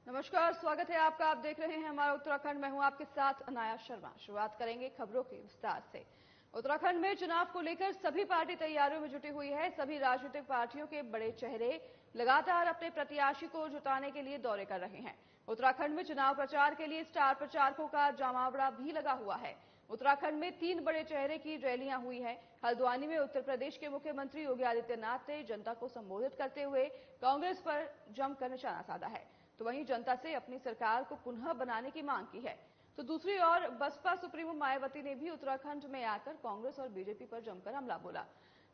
नमस्कार, स्वागत है आपका। आप देख रहे हैं हमारा उत्तराखंड। मैं हूं आपके साथ अनाया शर्मा। शुरुआत करेंगे खबरों के विस्तार से। उत्तराखंड में चुनाव को लेकर सभी पार्टी तैयारियों में जुटी हुई है। सभी राजनीतिक पार्टियों के बड़े चेहरे लगातार अपने प्रत्याशी को जुटाने के लिए दौरे कर रहे हैं। उत्तराखंड में चुनाव प्रचार के लिए स्टार प्रचारकों का जमावड़ा भी लगा हुआ है। उत्तराखंड में 3 बड़े चेहरे की रैलियां हुई हैं। हल्द्वानी में उत्तर प्रदेश के मुख्यमंत्री योगी आदित्यनाथ ने जनता को संबोधित करते हुए कांग्रेस पर जमकर निशाना साधा है, तो वहीं जनता से अपनी सरकार को पुनः बनाने की मांग की है। तो दूसरी ओर बसपा सुप्रीमो मायावती ने भी उत्तराखंड में आकर कांग्रेस और बीजेपी पर जमकर हमला बोला,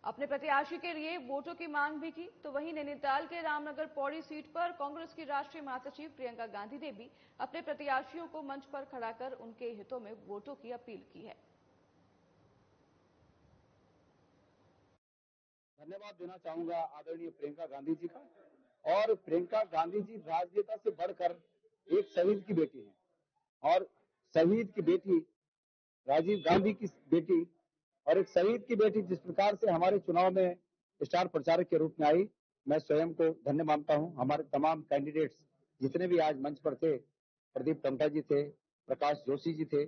अपने प्रत्याशी के लिए वोटों की मांग भी की। तो वहीं नैनीताल के रामनगर पौड़ी सीट पर कांग्रेस की राष्ट्रीय महासचिव प्रियंका गांधी ने भी अपने प्रत्याशियों को मंच पर खड़ा कर उनके हितों में वोटों की अपील की है। धन्यवाद देना चाहूंगा आदरणीय प्रियंका गांधी जी का। और प्रियंका गांधी जी राजनेता से बढ़कर एक शहीद की बेटी हैं और शहीद की बेटी राजीव गांधी की बेटी और एक शहीद की बेटी जिस प्रकार से हमारे चुनाव में स्टार प्रचारक के रूप में आई, मैं स्वयं को धन्य मानता हूं। हमारे तमाम कैंडिडेट्स जितने भी आज मंच पर थे, प्रदीप टमटा जी थे, प्रकाश जोशी जी थे,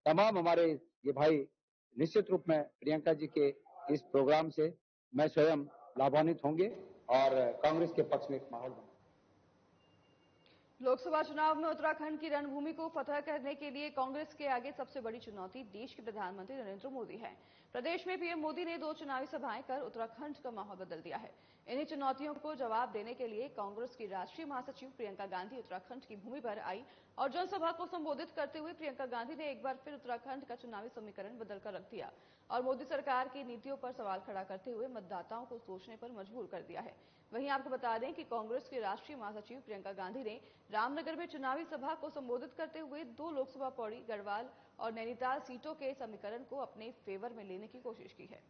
तमाम हमारे ये भाई निश्चित रूप में प्रियंका जी के इस प्रोग्राम से मैं स्वयं लाभान्वित होंगे और कांग्रेस के पक्ष में एक माहौल बना। लोकसभा चुनाव में उत्तराखंड की रणभूमि को फतह करने के लिए कांग्रेस के आगे सबसे बड़ी चुनौती देश के प्रधानमंत्री नरेंद्र मोदी है। प्रदेश में पीएम मोदी ने 2 चुनावी सभाएं कर उत्तराखंड का माहौल बदल दिया है। इन्हीं चुनौतियों को जवाब देने के लिए कांग्रेस की राष्ट्रीय महासचिव प्रियंका गांधी उत्तराखंड की भूमि पर आई और जनसभा को संबोधित करते हुए प्रियंका गांधी ने एक बार फिर उत्तराखंड का चुनावी समीकरण बदलकर रख दिया और मोदी सरकार की नीतियों पर सवाल खड़ा करते हुए मतदाताओं को सोचने पर मजबूर कर दिया है। वहीं आपको बता दें कि कांग्रेस की राष्ट्रीय महासचिव प्रियंका गांधी ने रामनगर में चुनावी सभा को संबोधित करते हुए 2 लोकसभा पौड़ी, गढ़वाल और नैनीताल सीटों के समीकरण को अपने फेवर में लेने की कोशिश की है।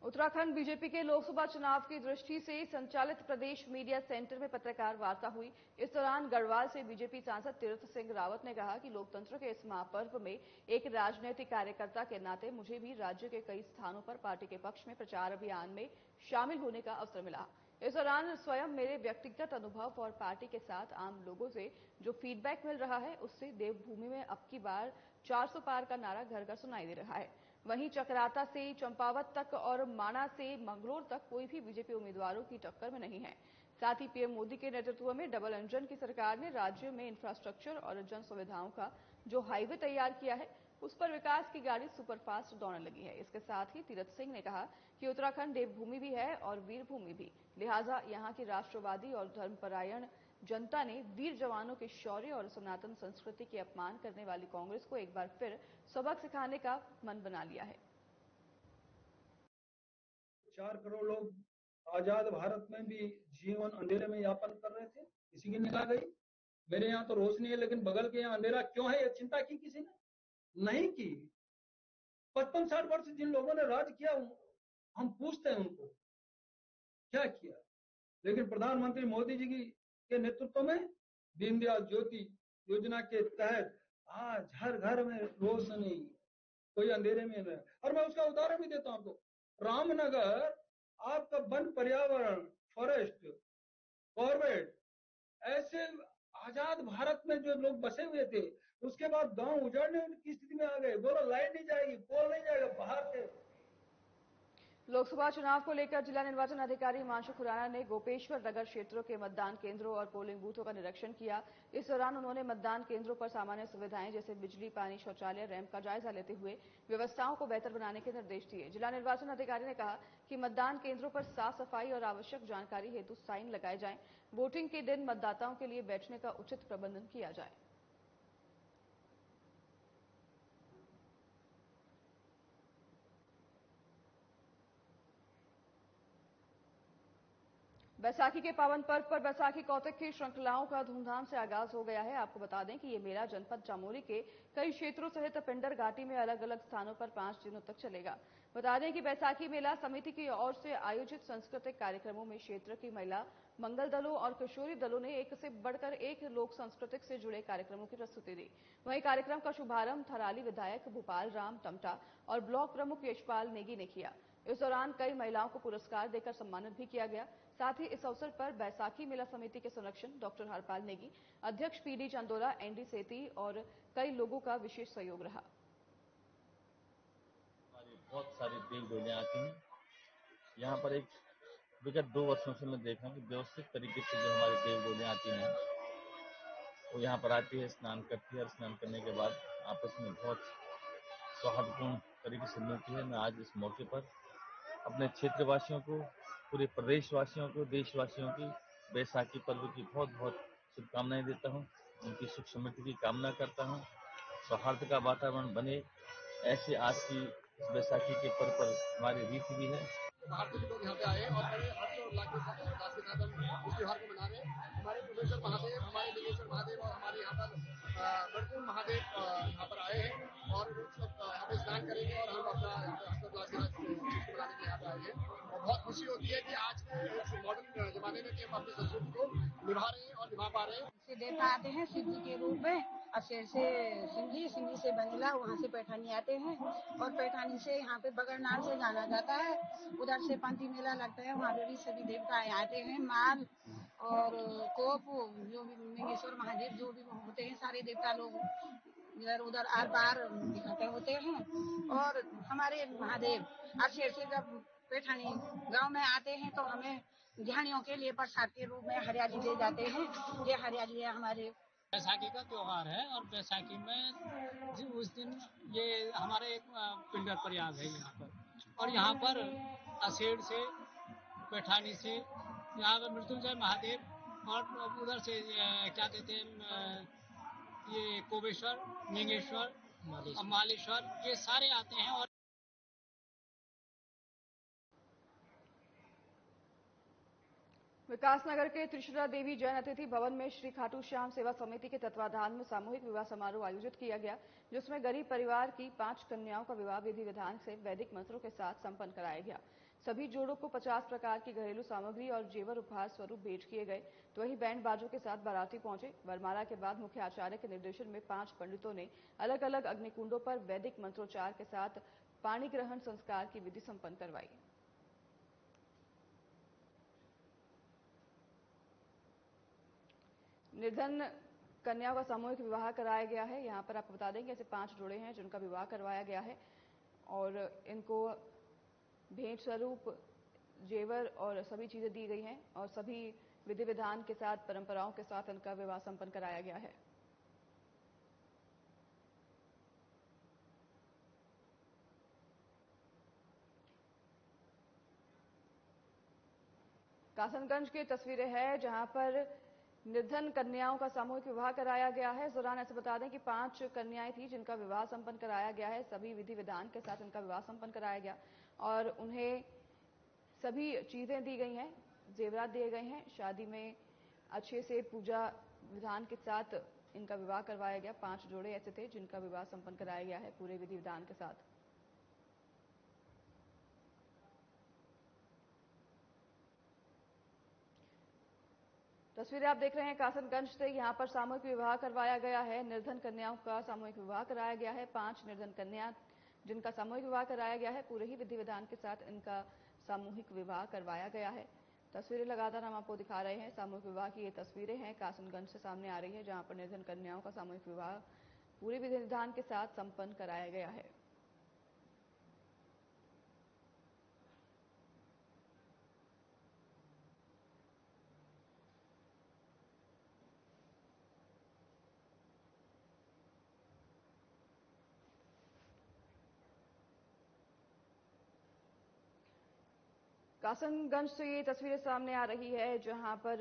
उत्तराखंड बीजेपी के लोकसभा चुनाव की दृष्टि से संचालित प्रदेश मीडिया सेंटर में पत्रकार वार्ता हुई। इस दौरान गढ़वाल से बीजेपी सांसद तीरथ सिंह रावत ने कहा कि लोकतंत्र के इस महापर्व में एक राजनीतिक कार्यकर्ता के नाते मुझे भी राज्य के कई स्थानों पर पार्टी के पक्ष में प्रचार अभियान में शामिल होने का अवसर मिला। इस दौरान स्वयं मेरे व्यक्तिगत अनुभव और पार्टी के साथ आम लोगों से जो फीडबैक मिल रहा है, उससे देवभूमि में अब की बार 400 पार का नारा घर घर सुनाई दे रहा है। वहीं चकराता से चंपावत तक और माणा से मंगलोर तक कोई भी बीजेपी उम्मीदवारों की टक्कर में नहीं है। साथ ही पीएम मोदी के नेतृत्व में डबल इंजन की सरकार ने राज्य में इंफ्रास्ट्रक्चर और जन सुविधाओं का जो हाईवे तैयार किया है, उस पर विकास की गाड़ी सुपरफास्ट दौड़ने लगी है। इसके साथ ही तीरथ सिंह ने कहा कि उत्तराखंड देवभूमि भी है और वीरभूमि भी, लिहाजा यहाँ की राष्ट्रवादी और धर्मपरायण जनता ने वीर जवानों के शौर्य और सनातन संस्कृति के अपमान करने वाली कांग्रेस को एक बार फिर सबक सिखाने का मन बना लिया है। 4 करोड़ लोग आजाद भारत में भी जीवन अंधेरे में यापन कर रहे थे, किसी की निगाह गई। मेरे यहाँ तो रोशनी है, लेकिन बगल के यहाँ अंधेरा क्यों है, ये चिंता की किसी ने नहीं की। 55-60 वर्ष जिन लोगों ने राज किया, हम पूछते हैं उनको क्या किया। लेकिन प्रधानमंत्री मोदी जी के नेतृत्व में दीनदयाल ज्योति योजना के तहत आज हर घर में रोशनी, कोई अंधेरे में नहीं। और मैं उसका उदाहरण भी देता हूं आपको। रामनगर आपका वन पर्यावरण, फॉरेस्ट, कॉर्बेट, ऐसे आजाद भारत में जो लोग बसे हुए थे, उसके बाद गांव उजाड़ने की स्थिति में आ गए। बोलो लाइट नहीं जाएगी, पोल नहीं जाएगा, बाहर थे। लोकसभा चुनाव को लेकर जिला निर्वाचन अधिकारी हिमांशु खुराना ने गोपेश्वर नगर क्षेत्रों के मतदान केंद्रों और पोलिंग बूथों का निरीक्षण किया। इस दौरान उन्होंने मतदान केंद्रों पर सामान्य सुविधाएं जैसे बिजली, पानी, शौचालय, रैंप का जायजा लेते हुए व्यवस्थाओं को बेहतर बनाने के निर्देश दिए। जिला निर्वाचन अधिकारी ने कहा कि मतदान केंद्रों पर साफ सफाई और आवश्यक जानकारी हेतु साइन लगाए जाएं। वोटिंग के दिन मतदाताओं के लिए बैठने का उचित प्रबंधन किया जाए। बैसाखी के पावन पर्व पर बैसाखी कौतिक की श्रृंखलाओं का धूमधाम से आगाज हो गया है। आपको बता दें कि ये मेला जनपद चमोली के कई क्षेत्रों सहित पिंडर घाटी में अलग अलग स्थानों पर 5 दिनों तक चलेगा। बता दें कि बैसाखी मेला समिति की ओर से आयोजित सांस्कृतिक कार्यक्रमों में क्षेत्र की महिला मंगल दलों और किशोरी दलों ने एक से बढ़कर एक लोक सांस्कृतिक से जुड़े कार्यक्रमों की प्रस्तुति दी। वहीं कार्यक्रम का शुभारंभ थराली विधायक भूपाल राम टमटा और ब्लॉक प्रमुख यशपाल नेगी ने किया। इस दौरान कई महिलाओं को पुरस्कार देकर सम्मानित भी किया गया। साथ ही इस अवसर पर बैसाखी मेला समिति के संरक्षक डॉक्टर हरपाल नेगी, अध्यक्ष पीडी चंदोला, एनडी सेती और कई लोगों का विशेष सहयोग रहा। बहुत सारी देव डोलियां आती हैं। यहाँ पर एक विगत 2 वर्षों से मैं देख रहा हूँ कि व्यवस्थित तरीके से जो हमारी देव डोलियां आती हैं वो यहाँ पर आती है, स्नान करती है और स्नान करने के बाद आपस में बहुत सौहार्दपूर्ण तरीके से मिलती है। मैं आज इस मौके पर अपने क्षेत्रवासियों को, पूरे प्रदेशवासियों को, देशवासियों की बैसाखी पर्व की बहुत बहुत शुभकामनाएं देता हूँ। उनकी सुख समृद्धि की कामना करता हूँ। सौहार्द का वातावरण बने, ऐसे आज की इस बैसाखी के पर्व पर हमारी रीति भी है। भारतीय लोग यहाँ पे आए और बड़े हर्ष और उल्लास के साथ हम इस त्योहार को मना रहे हैं। हमारे कुलेश्वर महादेव, हमारे लिंगेश्वर महादेव और हमारे यहाँ पर बड़कुल महादेव यहाँ पर आए हैं और लोग सब यहाँ पे स्नान करेंगे और हम अपना यहाँ पे हर्षोल्लास के साथ चीज मनाने के यहाँ पे आए हैं। और बहुत खुशी होती है कि आज के इस मॉडर्न जमाने में कि हम अपनी संस्कृति को निभा रहे हैं और निभा पा रहे हैं। देवता आते हैं शिव जी के रूप में, और शेर से सिंधी से बंगला, वहाँ से पैठानी आते हैं और पैठानी से यहाँ पे बगरनाल से जाना जाता है। उधर से पंती मेला लगता है, वहाँ पे भी सभी देवता आते हैं। माल और कोप, जो भी लिंगेश्वर महादेव जो भी होते हैं, सारे देवता लोग इधर उधर आर पार इकट्ठे होते हैं। और हमारे महादेव शेर से जब पैठानी गांव में आते हैं तो हमें ध्यानियों के लिए प्रसाद के रूप में हरियाली दे जाते हैं। ये हरियाली है हमारे बैसाखी का त्योहार है और बैसाखी में उस दिन ये हमारे एक पिंडर प्रयाग है यहाँ पर, और यहाँ पर असेड़ से, पैठानी से, यहाँ पर मृत्युंजय महादेव और उधर से क्या कहते हैं ये कोबेश्वर, लिंगेश्वर, मालेश्वर, ये सारे आते हैं। और विकासनगर के त्रिशुरा देवी जैन अतिथि भवन में श्री खाटू श्याम सेवा समिति के तत्वाधान में सामूहिक विवाह समारोह आयोजित किया गया, जिसमें गरीब परिवार की 5 कन्याओं का विवाह विधि विधान से वैदिक मंत्रों के साथ संपन्न कराया गया। सभी जोड़ों को 50 प्रकार की घरेलू सामग्री और जेवर उपहार स्वरूप भेंट किए गए। तो वहीं बैंड बाजों के साथ बाराती पहुंचे। वरमाला के बाद मुख्य आचार्य के निर्देशन में 5 पंडितों ने अलग अलग अग्निकुंडों पर वैदिक मंत्रोच्चार के साथ पाणी ग्रहण संस्कार की विधि संपन्न करवाई। निर्धन कन्याओं का सामूहिक विवाह कराया गया है। यहाँ पर आपको बता दें कि ऐसे 5 जोड़े हैं जिनका विवाह करवाया गया है और इनको भेंट स्वरूप जेवर और सभी चीजें दी गई हैं और सभी विधि विधान के साथ, परंपराओं के साथ इनका विवाह संपन्न कराया गया है। कासनगंज की तस्वीरें हैं जहां पर निर्धन कन्याओं का सामूहिक विवाह कराया गया है। इस दौरान ऐसे बता दें कि 5 कन्याएं थी जिनका विवाह संपन्न कराया गया है। सभी विधि विधान के साथ इनका विवाह संपन्न कराया गया और उन्हें सभी चीजें दी गई हैं, जेवरात दिए गए हैं। शादी में अच्छे से पूजा विधान के साथ इनका विवाह करवाया गया। 5 जोड़े ऐसे थे जिनका विवाह संपन्न कराया गया है पूरे विधि विधान के साथ। तस्वीरें आप देख रहे हैं कासनगंज से। यहाँ पर सामूहिक विवाह करवाया गया है। निर्धन कन्याओं का सामूहिक विवाह कराया गया है। 5 निर्धन कन्या जिनका सामूहिक विवाह कराया गया है, पूरे ही विधि विधान के साथ इनका सामूहिक विवाह करवाया गया है। तस्वीरें लगातार हम आपको दिखा रहे हैं। सामूहिक विवाह की ये तस्वीरें हैं कासनगंज से सामने आ रही है, जहां पर निर्धन कन्याओं का सामूहिक विवाह पूरे विधि विधान के साथ संपन्न कराया गया है। कासनगंज से ये तस्वीरें सामने आ रही है, जहां पर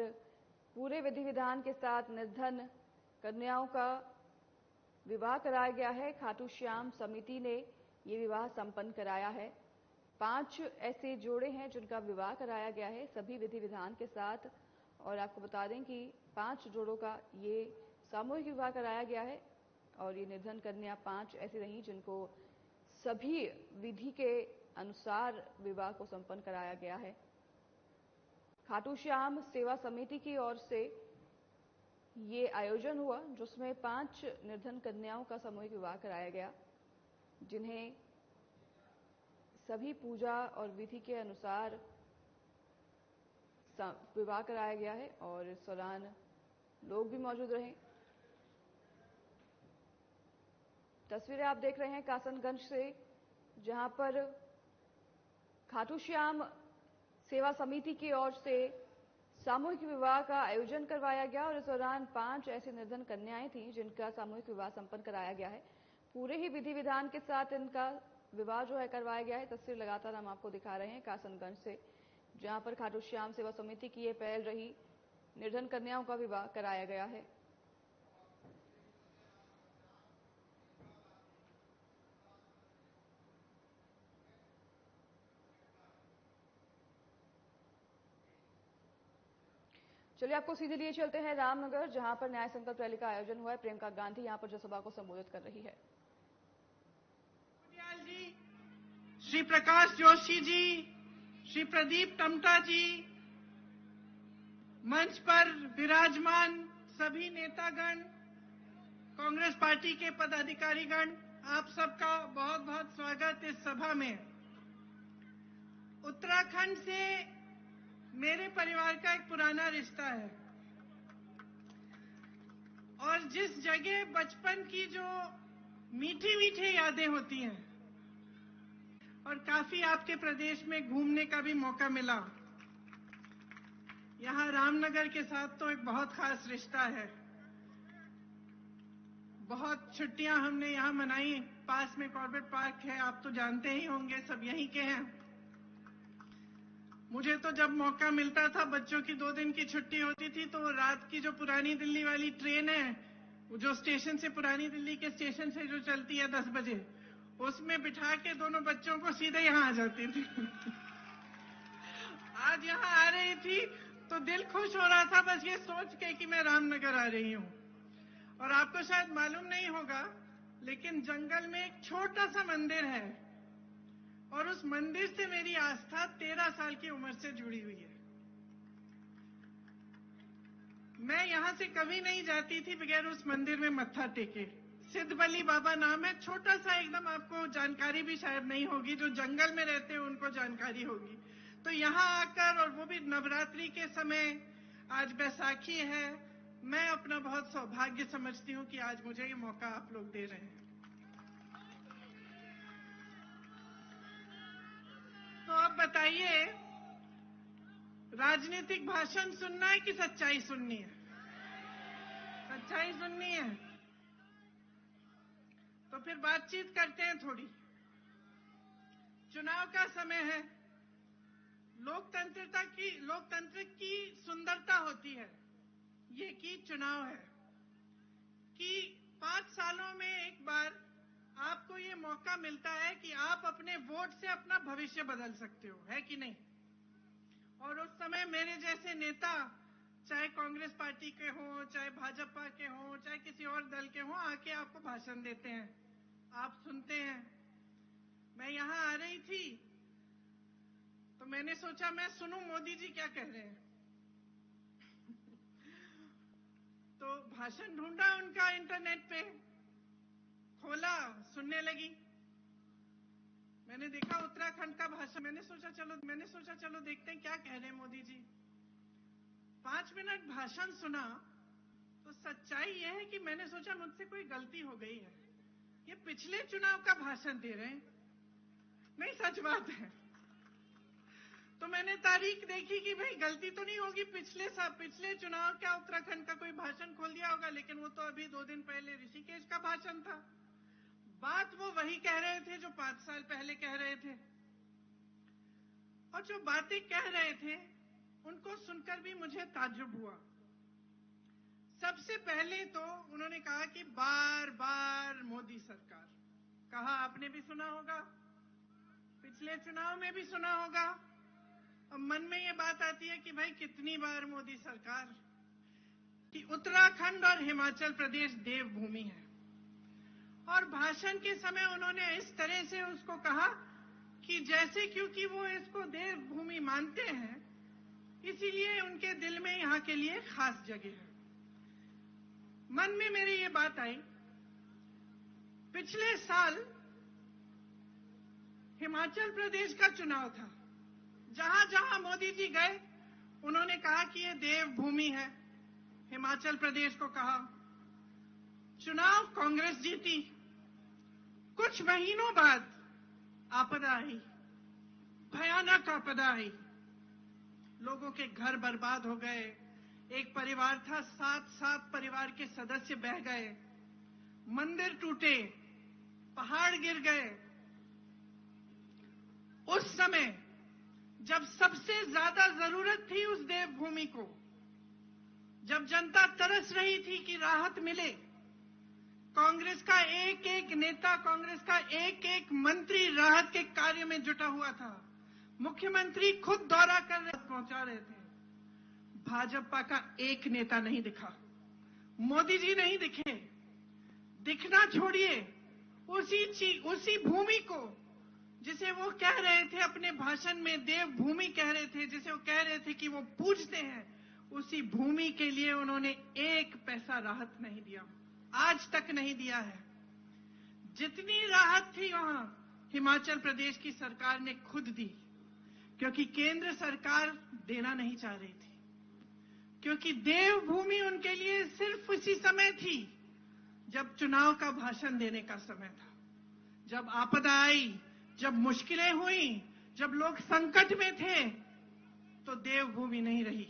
पूरे विधि विधान के साथ निर्धन कन्याओं का विवाह कराया गया है। खाटू श्याम समिति ने ये विवाह संपन्न कराया है। 5 ऐसे जोड़े हैं जिनका विवाह कराया गया है सभी विधि विधान के साथ। और आपको बता दें कि 5 जोड़ों का ये सामूहिक विवाह कराया गया है और ये निर्धन कन्या 5 ऐसी रही जिनको सभी विधि के अनुसार विवाह को संपन्न कराया गया है। खाटू श्याम सेवा समिति की ओर से ये आयोजन हुआ, जिसमें 5 निर्धन कन्याओं का सामूहिक विवाह कराया गया, जिन्हें सभी पूजा और विधि के अनुसार विवाह कराया गया है और इस दौरान लोग भी मौजूद रहे। तस्वीरें आप देख रहे हैं कासनगंज से, जहां पर खाटू श्याम सेवा समिति की ओर से सामूहिक विवाह का आयोजन करवाया गया और इस दौरान 5 ऐसी निर्धन कन्याएं थीं जिनका सामूहिक विवाह संपन्न कराया गया है। पूरे ही विधि विधान के साथ इनका विवाह जो है करवाया गया है। तस्वीर लगातार हम आपको दिखा रहे हैं कासनगंज से, जहां पर खाटू श्याम सेवा समिति की ये पहल रही, निर्धन कन्याओं का विवाह कराया गया है। चलिए आपको सीधे लिए चलते हैं रामनगर, जहां पर न्याय संकल्प रैली का आयोजन हुआ है। प्रियंका गांधी यहां पर जनसभा को संबोधित कर रही है। श्री प्रकाश जोशी जी, श्री प्रदीप टमटा जी, मंच पर विराजमान सभी नेतागण, कांग्रेस पार्टी के पदाधिकारीगण, आप सबका बहुत बहुत स्वागत इस सभा में। उत्तराखंड से मेरे परिवार का एक पुराना रिश्ता है और जिस जगह बचपन की जो मीठी मीठी यादें होती हैं और काफी आपके प्रदेश में घूमने का भी मौका मिला, यहाँ रामनगर के साथ तो एक बहुत खास रिश्ता है। बहुत छुट्टियां हमने यहाँ मनाई। पास में कॉर्बेट पार्क है, आप तो जानते ही होंगे, सब यहीं के हैं। मुझे तो जब मौका मिलता था, बच्चों की 2 दिन की छुट्टी होती थी, तो रात की जो पुरानी दिल्ली वाली ट्रेन है, जो स्टेशन से, पुरानी दिल्ली के स्टेशन से जो चलती है 10 बजे, उसमें बिठा के दोनों बच्चों को सीधे यहाँ आ जाती थी। आज यहाँ आ रही थी तो दिल खुश हो रहा था बस ये सोच के कि मैं रामनगर आ रही हूँ। और आपको शायद मालूम नहीं होगा, लेकिन जंगल में एक छोटा सा मंदिर है और उस मंदिर से मेरी आस्था 13 साल की उम्र से जुड़ी हुई है। मैं यहां से कभी नहीं जाती थी बगैर उस मंदिर में मत्था टेके। सिद्धबली बाबा नाम है, छोटा सा एकदम, आपको जानकारी भी शायद नहीं होगी, जो जंगल में रहते हैं उनको जानकारी होगी। तो यहाँ आकर, और वो भी नवरात्रि के समय, आज बैसाखी है, मैं अपना बहुत सौभाग्य समझती हूँ कि आज मुझे ये मौका आप लोग दे रहे हैं। तो अब बताइए, राजनीतिक भाषण सुनना है कि सच्चाई सुननी है? सच्चाई सुननी है तो फिर बातचीत करते हैं थोड़ी। चुनाव का समय है। लोकतंत्र की सुंदरता होती है ये कि चुनाव है, कि 5 सालों में एक बार आपको ये मौका मिलता है कि आप अपने वोट से अपना भविष्य बदल सकते हो, है कि नहीं? और उस समय मेरे जैसे नेता, चाहे कांग्रेस पार्टी के हों, चाहे भाजपा के हों, चाहे किसी और दल के हों, आके आपको भाषण देते हैं, आप सुनते हैं। मैं यहाँ आ रही थी तो मैंने सोचा मैं सुनूं मोदी जी क्या कह रहे हैं। तो भाषण ढूंढा उनका इंटरनेट पे, खोला, सुनने लगी। मैंने देखा उत्तराखंड का भाषण। मैंने सोचा चलो देखते हैं क्या कह रहे हैं मोदी जी। 5 मिनट भाषण सुना तो सच्चाई यह है कि मैंने सोचा मुझसे कोई गलती हो गई है, ये पिछले चुनाव का भाषण दे रहे हैं। नहीं, सच बात है। तो मैंने तारीख देखी कि भाई गलती तो नहीं होगी, पिछले चुनाव का उत्तराखंड का कोई भाषण खोल दिया होगा, लेकिन वो तो अभी 2 दिन पहले ऋषिकेश का भाषण था। बात वो वही कह रहे थे जो 5 साल पहले कह रहे थे, और जो बातें कह रहे थे उनको सुनकर भी मुझे ताज्जुब हुआ। सबसे पहले तो उन्होंने कहा कि बार बार मोदी सरकार, कहा आपने भी सुना होगा, पिछले चुनाव में भी सुना होगा। अब मन में ये बात आती है कि भाई कितनी बार मोदी सरकार, कि उत्तराखंड और हिमाचल प्रदेश देवभूमि है। और भाषण के समय उन्होंने इस तरह से उसको कहा कि जैसे, क्योंकि वो इसको देवभूमि मानते हैं, इसीलिए उनके दिल में यहाँ के लिए खास जगह है। मन में मेरी ये बात आई, पिछले साल हिमाचल प्रदेश का चुनाव था। जहां जहां मोदी जी गए उन्होंने कहा कि ये देवभूमि है। हिमाचल प्रदेश को कहा। चुनाव कांग्रेस जीती। कुछ महीनों बाद आपदा आई, भयानक आपदा आई। लोगों के घर बर्बाद हो गए। एक परिवार था, 7 परिवार के सदस्य बह गए, मंदिर टूटे, पहाड़ गिर गए। उस समय जब सबसे ज्यादा जरूरत थी उस देवभूमि को, जब जनता तरस रही थी कि राहत मिले, कांग्रेस का एक एक नेता, कांग्रेस का एक एक मंत्री राहत के कार्य में जुटा हुआ था। मुख्यमंत्री खुद दौरा कर पहुंचा रहे थे। भाजपा का एक नेता नहीं दिखा, मोदी जी नहीं दिखे। दिखना छोड़िए, उसी भूमि को जिसे वो कह रहे थे अपने भाषण में देवभूमि कह रहे थे, जिसे वो कह रहे थे कि वो पूजते हैं, उसी भूमि के लिए उन्होंने एक पैसा राहत नहीं दिया, आज तक नहीं दिया है। जितनी राहत थी वहां हिमाचल प्रदेश की सरकार ने खुद दी, क्योंकि केंद्र सरकार देना नहीं चाह रही थी, क्योंकि देवभूमि उनके लिए सिर्फ उसी समय थी जब चुनाव का भाषण देने का समय था। जब आपदा आई, जब मुश्किलें हुई, जब लोग संकट में थे, तो देवभूमि नहीं रही।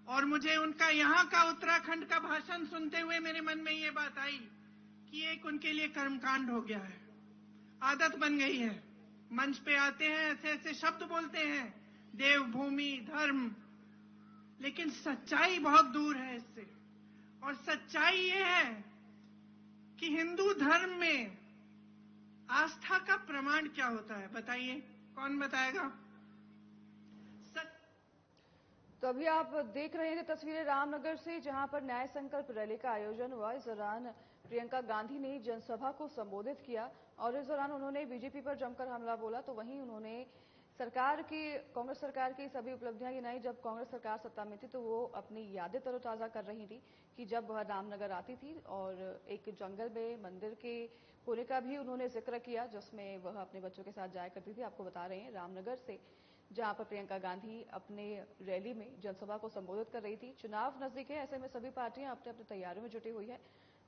और मुझे उनका यहाँ का उत्तराखंड का भाषण सुनते हुए मेरे मन में ये बात आई कि एक उनके लिए कर्मकांड हो गया है, आदत बन गई है। मंच पे आते हैं, ऐसे ऐसे शब्द बोलते हैं, देवभूमि, धर्म, लेकिन सच्चाई बहुत दूर है इससे। और सच्चाई ये है कि हिंदू धर्म में आस्था का प्रमाण क्या होता है, बताइए, कौन बताएगा? तो अभी आप देख रहे थे तस्वीरें रामनगर से, जहां पर न्याय संकल्प रैली का आयोजन हुआ। इस दौरान प्रियंका गांधी ने जनसभा को संबोधित किया और इस दौरान उन्होंने बीजेपी पर जमकर हमला बोला। तो वहीं उन्होंने कांग्रेस सरकार की सभी उपलब्धियां गिनाई। जब कांग्रेस सरकार सत्ता में थी तो वो अपनी यादें तरोताजा कर रही थी कि जब वह रामनगर आती थी, और एक जंगल में मंदिर के होने का भी उन्होंने जिक्र किया, जिसमें वह अपने बच्चों के साथ जाया करती थी। आपको बता रहे हैं रामनगर से, जहां पर प्रियंका गांधी अपने रैली में जनसभा को संबोधित कर रही थी। चुनाव नजदीक है, ऐसे में सभी पार्टियां अपने अपने तैयारियों में जुटी हुई है।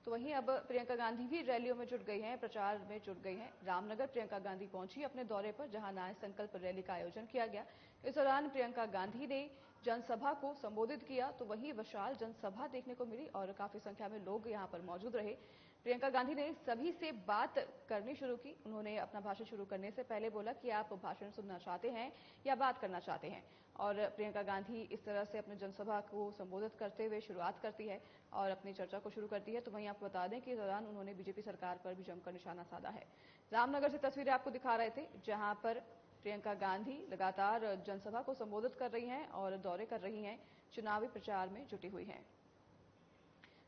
तो वहीं अब प्रियंका गांधी भी रैलियों में जुट गई हैं, प्रचार में जुट गई हैं। रामनगर प्रियंका गांधी पहुंची अपने दौरे पर, जहां न्याय संकल्प रैली का आयोजन किया गया। इस दौरान प्रियंका गांधी ने जनसभा को संबोधित किया। तो वहीं विशाल जनसभा देखने को मिली और काफी संख्या में लोग यहां पर मौजूद रहे। प्रियंका गांधी ने सभी से बात करनी शुरू की। उन्होंने अपना भाषण शुरू करने से पहले बोला कि आप भाषण सुनना चाहते हैं या बात करना चाहते हैं। और प्रियंका गांधी इस तरह से अपने जनसभा को संबोधित करते हुए शुरुआत करती है और अपनी चर्चा को शुरू करती है। तो वहीं आपको बता दें कि इस दौरान उन्होंने बीजेपी सरकार पर भी जमकर निशाना साधा है। रामनगर से तस्वीरें आपको दिखा रहे थे, जहां पर प्रियंका गांधी लगातार जनसभा को संबोधित कर रही हैं और दौरे कर रही हैं, चुनावी प्रचार में जुटी हुई हैं।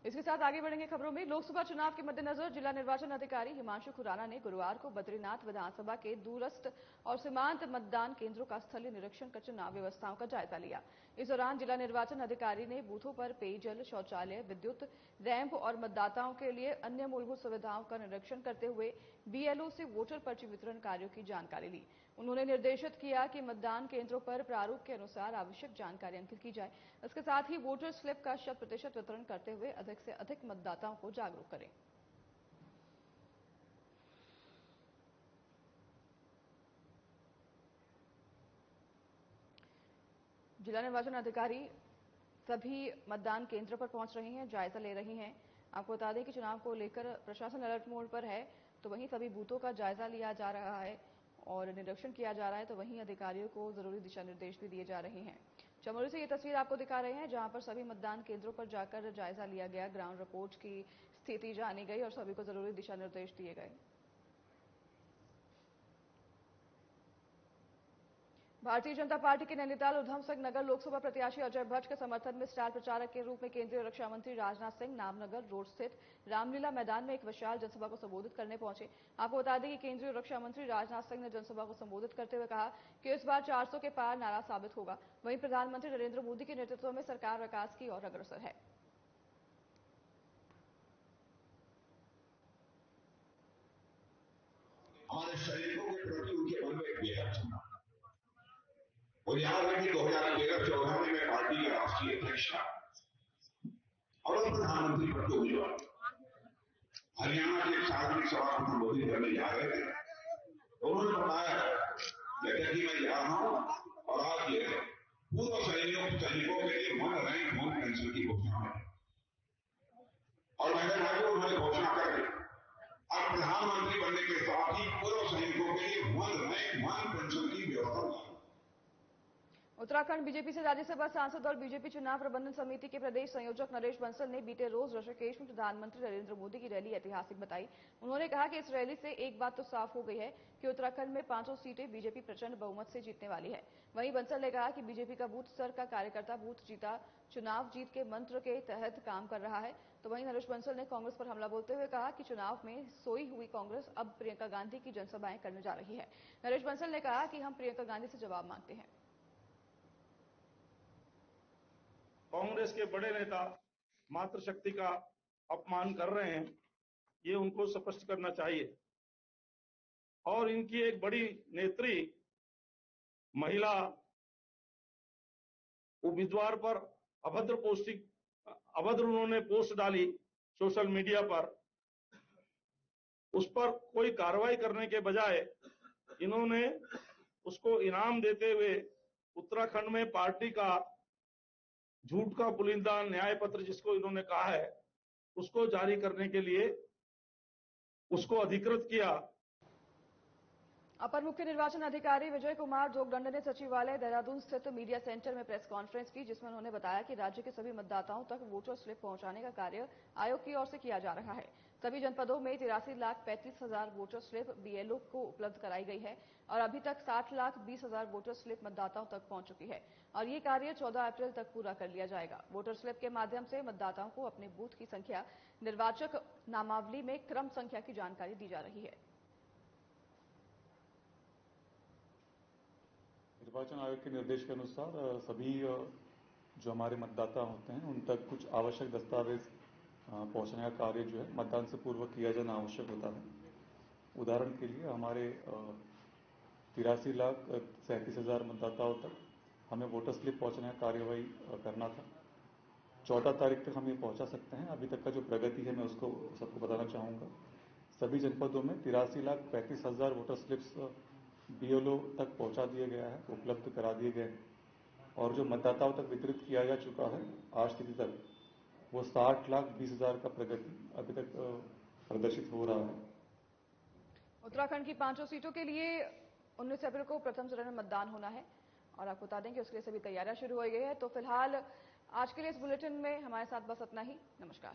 इसके साथ आगे बढ़ेंगे खबरों में। लोकसभा चुनाव के मद्देनजर जिला निर्वाचन अधिकारी हिमांशु खुराना ने गुरुवार को बद्रीनाथ विधानसभा के दूरस्थ और सीमांत मतदान केंद्रों का स्थलीय निरीक्षण कर चुनाव व्यवस्थाओं का जायजा लिया। इस दौरान जिला निर्वाचन अधिकारी ने बूथों पर पेयजल, शौचालय, विद्युत, रैंप और मतदाताओं के लिए अन्य मूलभूत सुविधाओं का निरीक्षण करते हुए बीएलओ से वोटर पर्ची वितरण कार्यों की जानकारी ली। उन्होंने निर्देशित किया कि मतदान केंद्रों पर प्रारूप के अनुसार आवश्यक जानकारी अंकित की जाए। इसके साथ ही वोटर स्लिप का 100% वितरण करते हुए अधिक से अधिक मतदाताओं को जागरूक करें। जिला निर्वाचन अधिकारी सभी मतदान केंद्रों पर पहुंच रही हैं, जायजा ले रही हैं। आपको बता दें कि चुनाव को लेकर प्रशासन अलर्ट मोड पर है। तो वहीं सभी बूथों का जायजा लिया जा रहा है और निरीक्षण किया जा रहा है। तो वहीं अधिकारियों को जरूरी दिशा निर्देश भी दिए जा रहे हैं। चमोली से ये तस्वीर आपको दिखा रहे हैं, जहां पर सभी मतदान केंद्रों पर जाकर जायजा लिया गया, ग्राउंड रिपोर्ट की स्थिति जानी गई और सभी को जरूरी दिशा निर्देश दिए गए। भारतीय जनता पार्टी के नैनीताल उधम सिंह नगर लोकसभा प्रत्याशी अजय भट्ट के समर्थन में स्टार प्रचारक के रूप में केंद्रीय रक्षा मंत्री राजनाथ सिंह नामनगर रोड स्थित रामलीला मैदान में एक विशाल जनसभा को संबोधित करने पहुंचे। आपको बता दें कि केंद्रीय रक्षा मंत्री राजनाथ सिंह ने जनसभा को संबोधित करते हुए कहा कि इस बार 400 के पार नारा साबित होगा। वहीं प्रधानमंत्री नरेंद्र मोदी के नेतृत्व में सरकार विकास की ओर अग्रसर है। हमारे सैनिकों के प्रति मुझे याद है कि 2013-14 में मैं पार्टी का राष्ट्रीय अध्यक्ष था और प्रधानमंत्री पद को हुआ। हरियाणा के एक सार्वजनिक सभा को संबोधित करने जा रहे थे, तो उन्होंने बताया कि मैं जा रहा हूं और आज ये पूर्व सैनिकों के लिए 1 रैंक 1 पेंशन की घोषणा है। और मैंने उन्होंने घोषणा कर दी, अब प्रधानमंत्री बनने के साथ ही पूर्व सैनिकों के लिए 1 रैंक 1 पेंशन की व्यवस्था। उत्तराखंड बीजेपी से राज्यसभा सांसद और बीजेपी चुनाव प्रबंधन समिति के प्रदेश संयोजक नरेश बंसल ने बीते रोज ऋषिकेश में प्रधानमंत्री नरेंद्र मोदी की रैली ऐतिहासिक बताई। उन्होंने कहा कि इस रैली से एक बात तो साफ हो गई है कि उत्तराखंड में 500 सीटें बीजेपी प्रचंड बहुमत से जीतने वाली है। वहीं बंसल ने कहा कि बीजेपी का बूथ स्तर का कार्यकर्ता बूथ जीता चुनाव जीत के मंत्र के तहत काम कर रहा है। तो वहीं नरेश बंसल ने कांग्रेस पर हमला बोलते हुए कहा कि चुनाव में सोई हुई कांग्रेस अब प्रियंका गांधी की जनसभाएं करने जा रही है। नरेश बंसल ने कहा कि हम प्रियंका गांधी से जवाब मांगते हैं। कांग्रेस के बड़े नेता मातृशक्ति का अपमान कर रहे हैं, ये उनको स्पष्ट करना चाहिए। और इनकी एक बड़ी नेत्री महिला उम्मीदवार पर अभद्र उन्होंने पोस्ट डाली सोशल मीडिया पर, उस पर कोई कार्रवाई करने के बजाय इन्होंने उसको इनाम देते हुए उत्तराखंड में पार्टी का झूठ का पुलिंदा न्याय पत्र जिसको इन्होंने कहा है उसको जारी करने के लिए उसको अधिकृत किया। अपर मुख्य निर्वाचन अधिकारी विजय कुमार जोगदंड ने सचिवालय देहरादून स्थित मीडिया सेंटर में प्रेस कॉन्फ्रेंस की, जिसमें उन्होंने बताया कि राज्य के सभी मतदाताओं तक वोटर स्लिप पहुंचाने का कार्य आयोग की ओर से किया जा रहा है। सभी जनपदों में 83,35,000 वोटर स्लिप बीएलओ को उपलब्ध कराई गई है और अभी तक 60,20,000 वोटर स्लिप मतदाताओं तक पहुंच चुकी है और ये कार्य 14 अप्रैल तक पूरा कर लिया जाएगा। वोटर स्लिप के माध्यम से मतदाताओं को अपने बूथ की संख्या, निर्वाचक नामावली में क्रम संख्या की जानकारी दी जा रही है। निर्वाचन आयोग के निर्देश के अनुसार सभी जो हमारे मतदाता होते हैं उन तक कुछ आवश्यक दस्तावेज पहुंचने का कार्य जो है मतदान से पूर्व किया जाना आवश्यक होता है। उदाहरण के लिए हमारे 83,37,000 मतदाताओं तक हमें वोटर स्लिप पहुंचने का कार्यवाही करना था। 14 तारीख तक हम ये पहुंचा सकते हैं। अभी तक का जो प्रगति है मैं उसको सबको बताना चाहूँगा। सभी जनपदों में 83,35,000 वोटर स्लिप्स बीएलओ तक पहुंचा दिया गया है, उपलब्ध करा दिए गए हैं और जो मतदाताओं तक वितरित किया जा चुका है आज तिथि तक वो 60,20,000 का प्रगति अभी तक प्रदर्शित हो रहा है। उत्तराखंड की 500 सीटों के लिए 19 अप्रैल को प्रथम चरण में मतदान होना है और आपको बता दें कि उसके लिए सभी तैयारियां शुरू हो गई है। तो फिलहाल आज के लिए इस बुलेटिन में हमारे साथ बस इतना ही। नमस्कार।